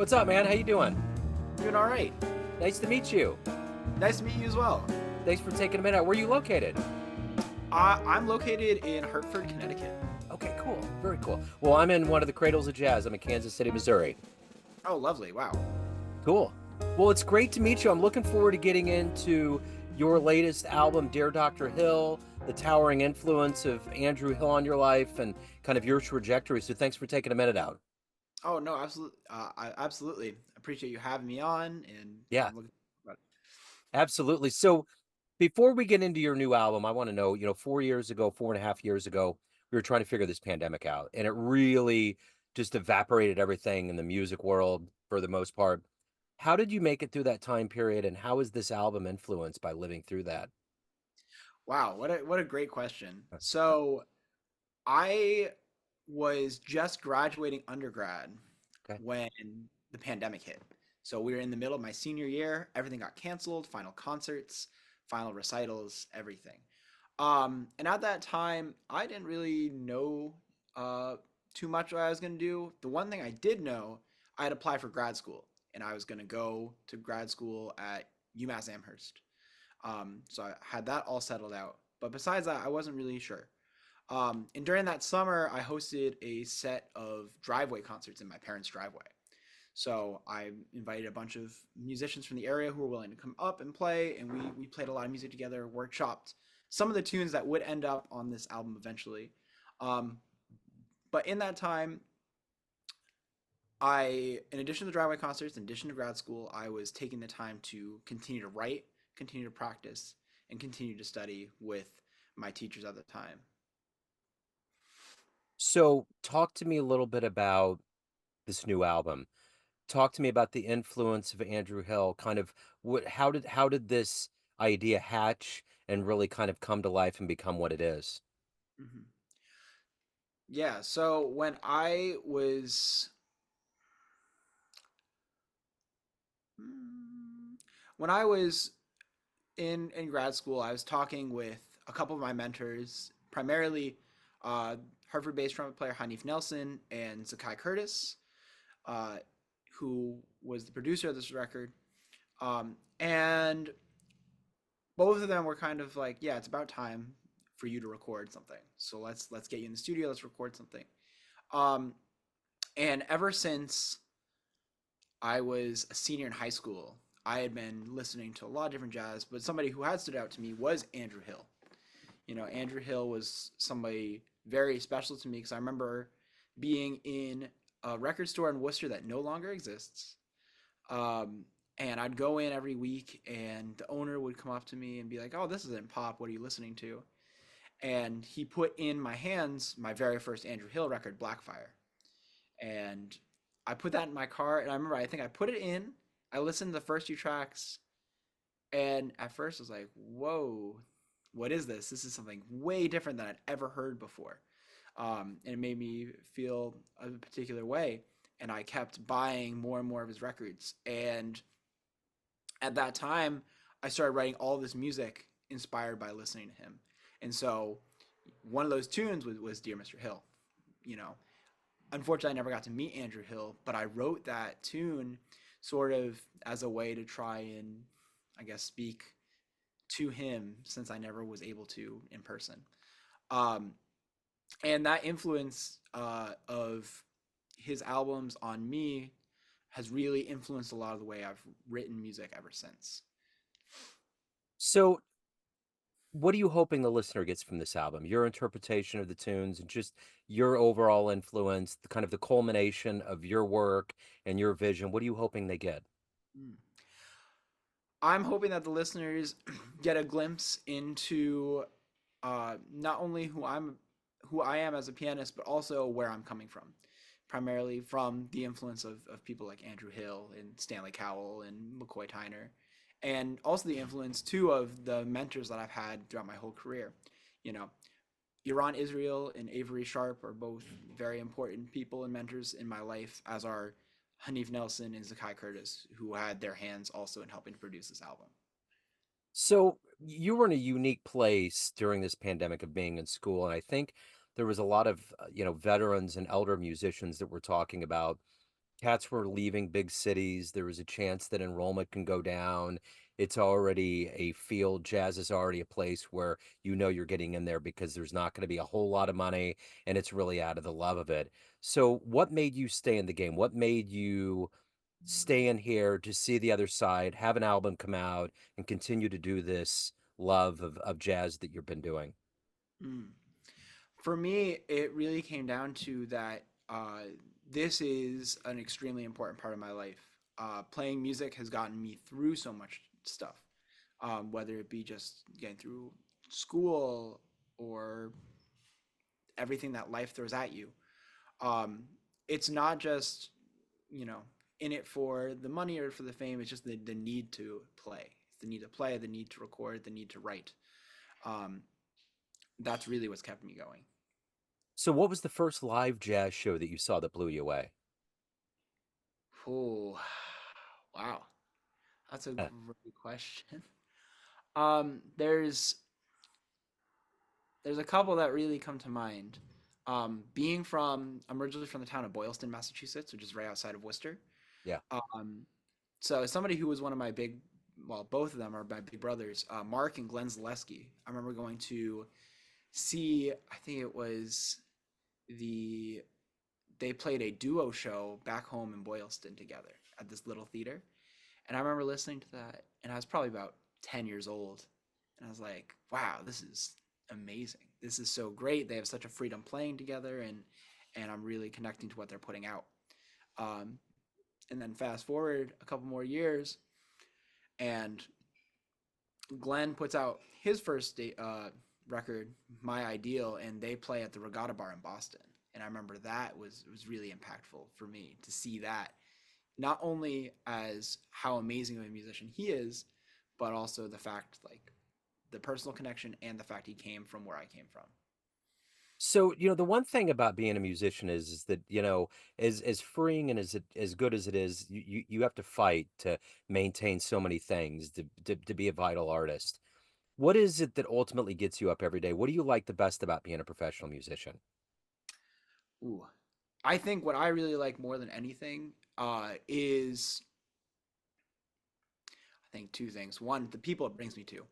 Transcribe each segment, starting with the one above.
What's up, man? How you doing? Doing all right. Nice to meet you. Nice to meet you as well. Thanks for taking a minute. Where are you located? I'm located in Hartford, Connecticut. Okay, cool. Very cool. Well, I'm in one of the cradles of jazz. I'm in Kansas City, Missouri. Oh, lovely. Wow. Cool. Well, it's great to meet you. I'm looking forward to getting into your latest album, Dear Dr. Hill, the towering influence of Andrew Hill on your life and kind of your trajectory. So thanks for taking a minute out. Oh, no, absolutely. I absolutely appreciate you having me on, and Yeah, I'm looking forward absolutely. So before we get into your new album, I want to know, 4 years ago, 4.5 years ago, we were trying to figure this pandemic out, and it really just evaporated everything in the music world for the most part. How did you make it through that time period, and how is this album influenced by living through that? Wow, what a great question. So I was just graduating undergrad Okay. when the pandemic hit. So we were in the middle of my senior year. Everything got canceled, final concerts, final recitals, everything. And at that time, I didn't really know uh, too much what I was going to do. The one thing I did know, I had applied for grad school, and I was going to go to grad school at UMass Amherst. So I had that all settled out. But besides that, I wasn't really sure. And during that summer, I hosted a set of driveway concerts in my parents' driveway. So I invited a bunch of musicians from the area who were willing to come up and play, and we played a lot of music together, workshopped some of the tunes that would end up on this album eventually. Um, but in that time, in addition to the driveway concerts, in addition to grad school, I was taking the time to continue to write, continue to practice, and continue to study with my teachers at the time. So talk to me a little bit about this new album. Talk to me about the influence of Andrew Hill. Kind of how did this idea hatch and really kind of come to life and become what it is? Mhm. Yeah, so when I was in grad school, I was talking with a couple of my mentors, primarily uh, Hartford-based trumpet player Hanif Nelson and Zakai Curtis, uh, who was the producer of this record. And both of them were kind of like, yeah, it's about time for you to record something. So let's get you in the studio. Let's record something. Um, and ever since I was a senior in high school, I had been listening to a lot of different jazz, but somebody who had stood out to me was Andrew Hill. Andrew Hill was somebody very special to me because I remember being in a record store in Worcester that no longer exists. Um, and I'd go in every week, and the owner would come up to me and be like, "Oh, this isn't pop. What are you listening to?" And he put in my hands my very first Andrew Hill record, Blackfire. And I put that in my car, and I remember I think I put it in. I listened to the first few tracks, and at first I was like, "Whoa, what is this? This is something way different than I'd ever heard before." And it made me feel a particular way. And I kept buying more and more of his records. And at that time, I started writing all this music inspired by listening to him. And so one of those tunes was Dear Mr. Hill. You know, Unfortunately, I never got to meet Andrew Hill, but I wrote that tune sort of as a way to try and, I guess, speak to him since I never was able to in person. Um, and that influence of his albums on me has really influenced a lot of the way I've written music ever since. So what are you hoping the listener gets from this album? Your interpretation of the tunes and just your overall influence, the kind of the culmination of your work and your vision. What are you hoping they get? Mm. I'm hoping that the listeners get a glimpse into not only who I am as a pianist, but also where I'm coming from. Primarily from the influence of people like Andrew Hill and Stanley Cowell and McCoy Tyner, and also the influence too of the mentors that I've had throughout my whole career. You know, Iran Israel and Avery Sharp are both very important people and mentors in my life, as are Hanif Nelson and Zakai Curtis, who had their hands also in helping to produce this album. So you were in a unique place during this pandemic of being in school, and I think there was a lot of veterans and elder musicians that were talking about cats were leaving big cities. There was a chance that enrollment can go down. It's already a field. Jazz is already a place where you know you're getting in there because there's not going to be a whole lot of money and it's really out of the love of it. So, what made you stay in the game? What made you stay in here to see the other side, have an album come out, and continue to do this love of jazz that you've been doing? Mm. For me, it really came down to that this is an extremely important part of my life. Playing music has gotten me through so much stuff, whether it be just getting through school or everything that life throws at you. Um, it's not just, you know, in it for the money or for the fame. It's just the need to play. It's the need to play, the need to record, the need to write. Um, that's really what's kept me going. So, what was the first live jazz show that you saw that blew you away? Oh, wow. That's a Uh, great question. There's a couple that really come to mind. I'm originally from the town of Boylston, Massachusetts, which is right outside of Worcester. yeah. Um, so somebody who was one of my well, both of them are my big brothers, Mark and Glenn Zaleski. I remember going to see, I think it was the they played a duo show back home in Boylston together at this little theater. And I remember listening to that, and I was probably about 10 years old. And I was like, wow, this is amazing. This is so great. They have such a freedom playing together, and I'm really connecting to what they're putting out. Um, and then fast forward a couple more years, and Glenn puts out his first record, My Ideal, and they play at the Regatta Bar in Boston. And I remember that was really impactful for me to see that, not only as how amazing of a musician he is, but also the fact, like, the personal connection and the fact he came from where I came from. So, the one thing about being a musician is that, as freeing and as good as it is, you have to fight to maintain so many things to be a vital artist. What is it that ultimately gets you up every day? What do you like the best about being a professional musician? Ooh, I think what I really like more than anything is, I think, two things. One, the people it brings me to.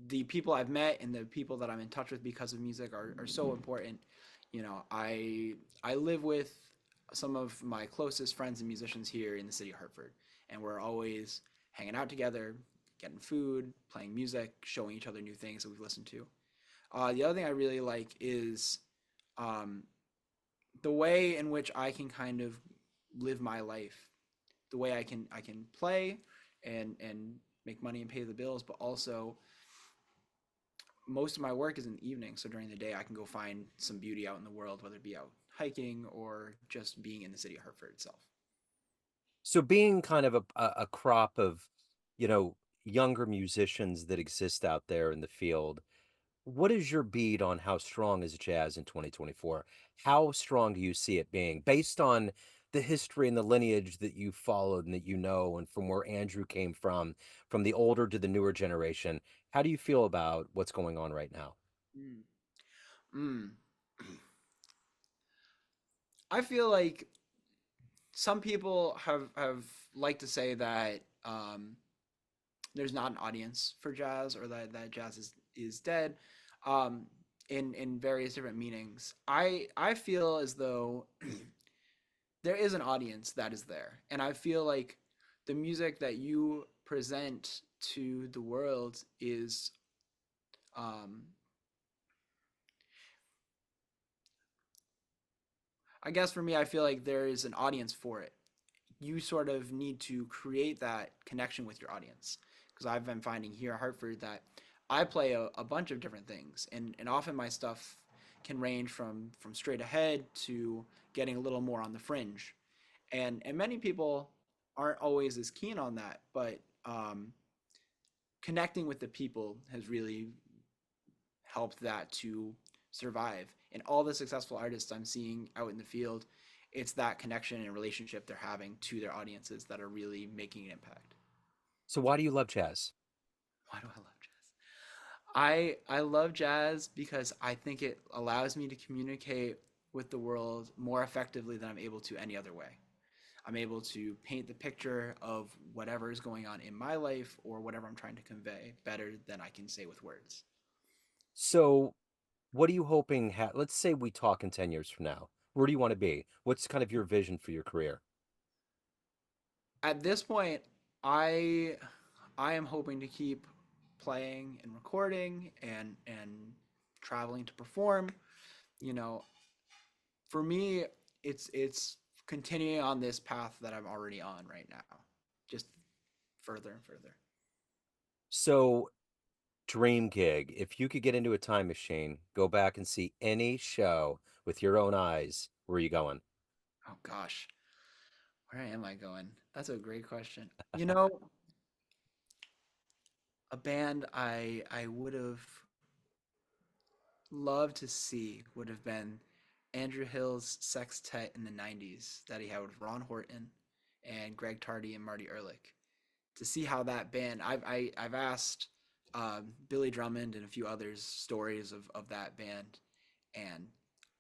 The people I've met and the people that I'm in touch with because of music are so important. I live with some of my closest friends and musicians here in the city of Hartford, and we're always hanging out together, getting food, playing music, showing each other new things that we've listened to. The other thing I really like is um, the way in which I can kind of live my life, the way I can play and make money and pay the bills, but also most of my work is in the evening. So during the day, I can go find some beauty out in the world, whether it be out hiking or just being in the city of Hartford itself. So being kind of a crop of, you know, younger musicians that exist out there in the field, what is your beat on how strong is jazz in 2024? How strong do you see it being based on the history and the lineage that you followed and that you know, and from where Andrew came from the older to the newer generation? How do you feel about what's going on right now? Mm. Mm. I feel like some people have liked to say that there's not an audience for jazz, or that jazz is dead, um, in various different meanings. I feel as though there is an audience that is there, and I feel like the music that you present to the world is, um, I guess for me, I feel like there is an audience for it. You sort of need to create that connection with your audience, because I've been finding here at Hartford that I play a bunch of different things, and often my stuff can range from straight ahead to getting a little more on the fringe, and many people aren't always as keen on that, but connecting with the people has really helped that to survive. And all the successful artists I'm seeing out in the field, it's that connection and relationship they're having to their audiences that are really making an impact. So why do you love jazz? Why do I love jazz? I love jazz because I think it allows me to communicate with the world more effectively than I'm able to any other way. I'm able to paint the picture of whatever is going on in my life or whatever I'm trying to convey better than I can say with words. So, what are you hoping? Let's say we talk in 10 years from now. Where do you want to be? What's kind of your vision for your career? At this point, I I am hoping to keep playing and recording and traveling to perform. You know, for me, it's continuing on this path that I'm already on right now, just further and further. So, dream gig. If you could get into a time machine, go back and see any show with your own eyes, where are you going? Oh gosh, where am I going? That's a great question. You know, a band I would have loved to see would have been Andrew Hill's sextet in the 90s that he had with Ron Horton and Greg Tardy and Marty Ehrlich. To see how that band, I've asked Billy Drummond and a few others stories of that band, and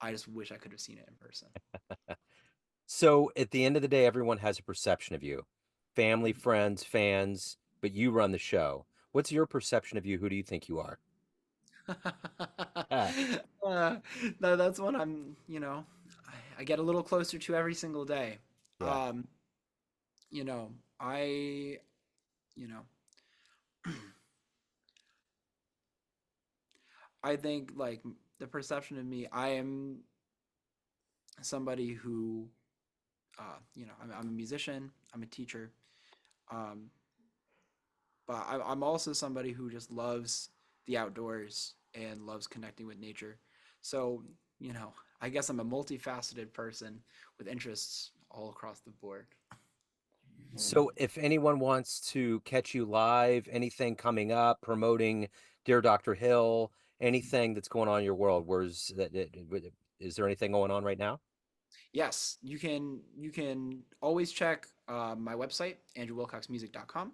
I just wish I could have seen it in person. So, at the end of the day, everyone has a perception of you. Family, friends, fans, but you run the show. What's your perception of you? Who do you think you are? Ah, uh, that's what I get a little closer to every single day. yeah. Um, you know, I, you know, I think like the perception of me, I am somebody who, I'm a musician, I'm a teacher, um, but I'm also somebody who just loves the outdoors and loves connecting with nature. So, I guess I'm a multifaceted person with interests all across the board. So, if anyone wants to catch you live, anything coming up, promoting Dear Dr. Hill, anything that's going on in your world, is there anything going on right now? Yes, you can always check my website, andrewwilcoxmusic.com.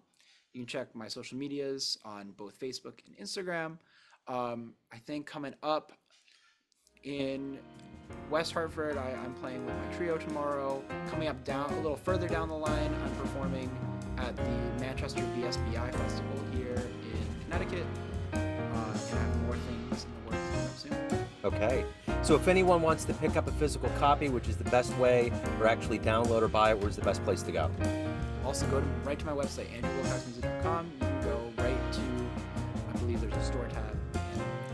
You can check my social medias on both Facebook and Instagram. I think coming up in West Hartford, I'm playing with my trio tomorrow. Coming up down a little further down the line, I'm performing at the Manchester BSBI Festival here in Connecticut. And I have more things in the works coming up soon. Okay. So, if anyone wants to pick up a physical copy, which is the best way, or actually download or buy it, where's the best place to go? Also, go right to my website, andrewwilcoxmusic.com. You can go right to, I believe there's a store tab. And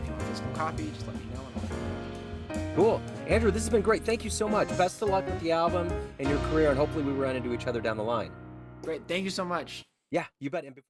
if you want a physical copy, just let me know and I'll pick it up. Cool. Andrew, this has been great. Thank you so much. Best of luck with the album and your career, and hopefully we run into each other down the line. Great. Thank you so much. Yeah, you bet. And before